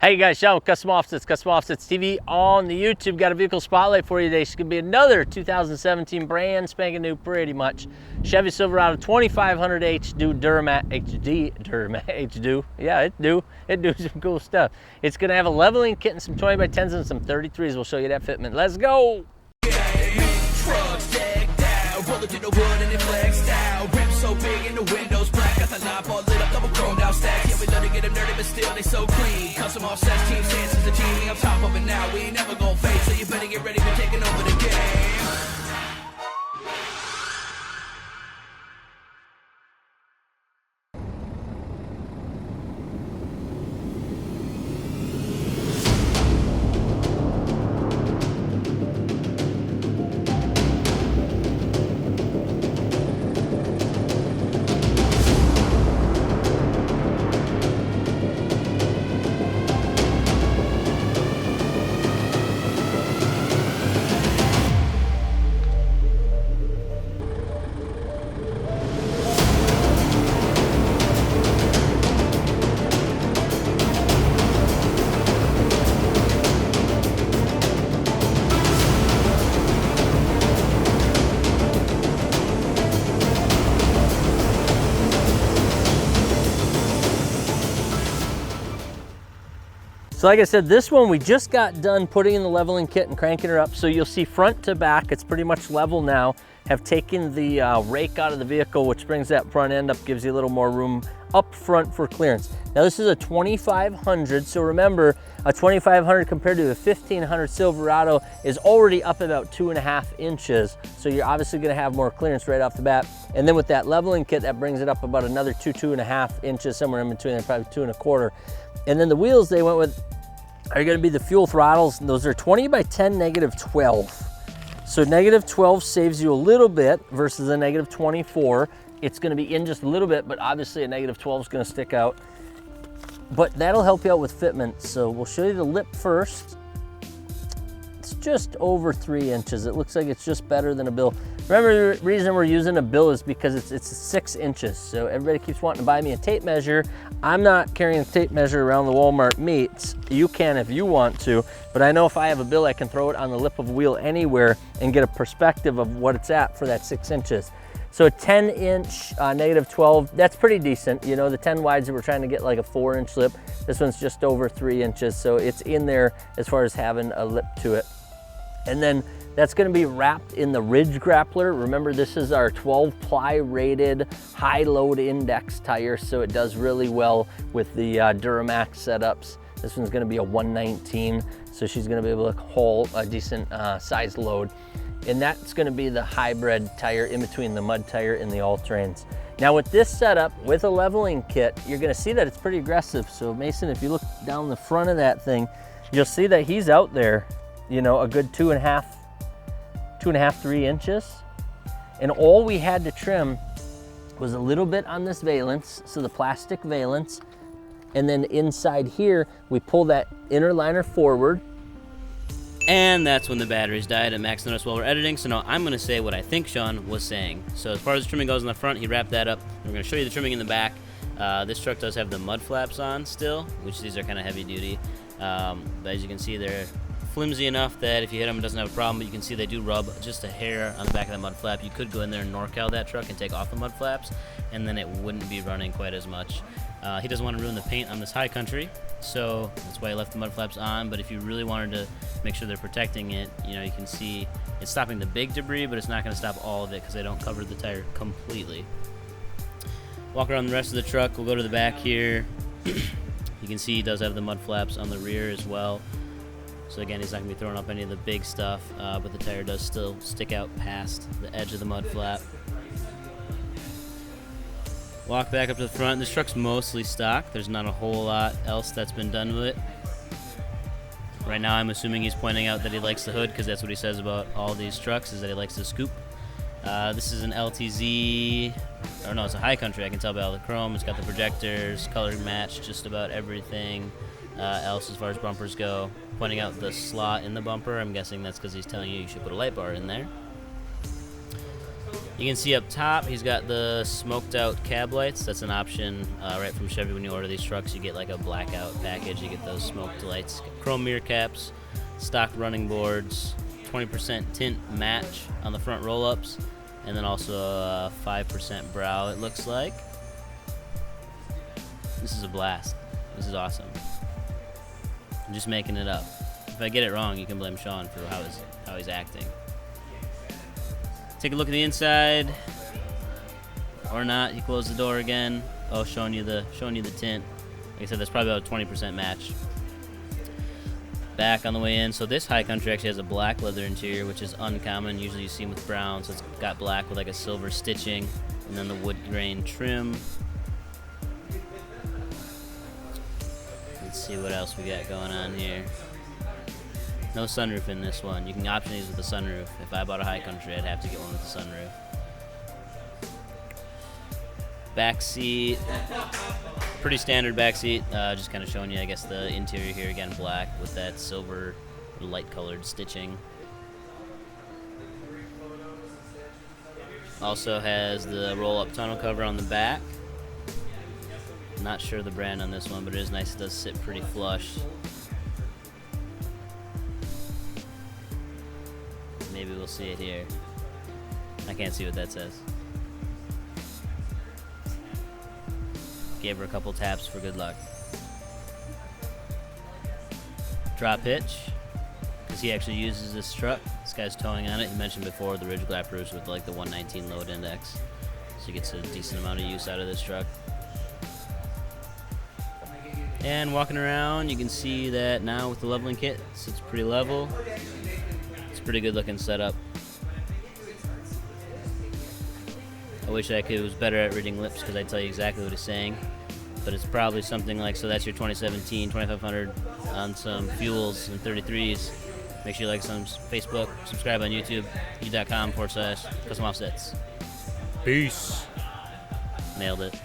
Hey guys, Sean with Custom Offsets TV on the YouTube. Got a vehicle spotlight for you today. It's gonna be another 2017 brand spanking new, pretty much, Chevy Silverado 2500 HD. Yeah, it do some cool stuff. It's gonna have a leveling kit and some 20x10s and some 33's. We'll show you that fitment. Let's go. Roll it to the wood and it flexed out. Rims so big in the windows black. Got the knob all lit up, double chromed out stacks. Yeah, we love to get them dirty, but still they so clean. Custom offsets, team stance is the team. We on top of it now. We ain't never gonna fade, so you better get ready for taking over the game. So like I said, this one we just got done putting in the leveling kit and cranking her up. So you'll see front to back, it's pretty much level now. Have taken the rake out of the vehicle, which brings that front end up, gives you a little more room up front for clearance. Now this is a 2500, so remember, a 2500 compared to a 1500 Silverado is already up about 2.5 inches. So you're obviously gonna have more clearance right off the bat. And then with that leveling kit, that brings it up about another 2.5 inches, somewhere in between there, probably 2.25. And then the wheels they went with are gonna be the fuel throttles. And those are 20x10 -12. So -12 saves you a little bit versus a -24. It's gonna be in just a little bit, but obviously a -12 is gonna stick out. But that'll help you out with fitment. So we'll show you the lip first. It's just over 3 inches. It looks like it's just better than a bill. Remember, the reason we're using a bill is because it's 6 inches. So everybody keeps wanting to buy me a tape measure. I'm not carrying a tape measure around the Walmart meets. You can if you want to, but I know if I have a bill, I can throw it on the lip of a wheel anywhere and get a perspective of what it's at for that 6 inches. So a 10-inch -12, that's pretty decent. You know, the 10 wides that we're trying to get like a 4-inch lip. This one's just over 3 inches, so it's in there as far as having a lip to it. And then that's gonna be wrapped in the Ridge Grappler. Remember, this is our 12-ply rated high load index tire, so it does really well with the Duramax setups. This one's gonna be a 119, so she's gonna be able to haul a decent size load. And that's gonna be the hybrid tire in between the mud tire and the all-terrains. Now with this setup, with a leveling kit, you're gonna see that it's pretty aggressive. So Mason, if you look down the front of that thing, you'll see that he's out there, you know, a good 2.5, 3 inches. And all we had to trim was a little bit on this valance, so the plastic valance. And then inside here, we pull that inner liner forward. And that's when the batteries died and Max noticed while we're editing, so now I'm gonna say what I think Sean was saying. So as far as the trimming goes in the front, he wrapped that up. We're gonna show you the trimming in the back. This truck does have the mud flaps on still, which these are kind of heavy duty. But as you can see, they're flimsy enough that if you hit them, it doesn't have a problem, but you can see they do rub just a hair on the back of the mud flap. You could go in there and NorCal that truck and take off the mud flaps, and then it wouldn't be running quite as much. He doesn't want to ruin the paint on this high country, so that's why he left the mud flaps on. But if you really wanted to make sure they're protecting it, you know, you can see it's stopping the big debris, but it's not going to stop all of it because they don't cover the tire completely. Walk around the rest of the truck. We'll go to the back here. You can see he does have the mud flaps on the rear as well. So again, he's not going to be throwing up any of the big stuff, but the tire does still stick out past the edge of the mud flap. Walk back up to the front. This truck's mostly stock. There's not a whole lot else that's been done with it. Right now I'm assuming he's pointing out that he likes the hood because that's what he says about all these trucks, is that he likes the scoop. This is an LTZ, or no, it's a high country. I can tell by all the chrome. It's got the projectors, color match, just about everything else as far as bumpers go. Pointing out the slot in the bumper. I'm guessing that's because he's telling you should put a light bar in there. You can see up top, he's got the smoked out cab lights. That's an option right from Chevy. When you order these trucks, you get like a blackout package. You get those smoked lights, chrome mirror caps, stock running boards, 20% tint match on the front roll-ups, and then also a 5% brow, it looks like. This is a blast. This is awesome. I'm just making it up. If I get it wrong, you can blame Sean for how he's acting. Take a look at the inside, or not. He closed the door again. Oh, showing you the tint. Like I said, that's probably about a 20% match. Back on the way in. So this High Country actually has a black leather interior, which is uncommon. Usually you see them with brown, so it's got black with like a silver stitching, and then the wood grain trim. Let's see what else we got going on here. No sunroof in this one. You can option these with a sunroof. If I bought a High Country, I'd have to get one with a sunroof. Back seat, pretty standard back seat. Just kind of showing you, I guess, the interior here again, black with that silver light-colored stitching. Also has the roll-up tonneau cover on the back. Not sure the brand on this one, but it is nice. It does sit pretty flush. Maybe we'll see it here. I can't see what that says. Gave her a couple taps for good luck. Drop hitch, because he actually uses this truck. This guy's towing on it. He mentioned before the Ridge Grapplers with like the 119 load index. So he gets a decent amount of use out of this truck. And walking around, you can see that now with the leveling kit, it sits pretty level. It's a pretty good looking setup. I wish I was better at reading lips because I'd tell you exactly what he's saying. But it's probably something like, so that's your 2017 2500 on some fuels and 33's. Make sure you like us on Facebook, subscribe on YouTube, youtube.com/custom offsets. Peace. Nailed it.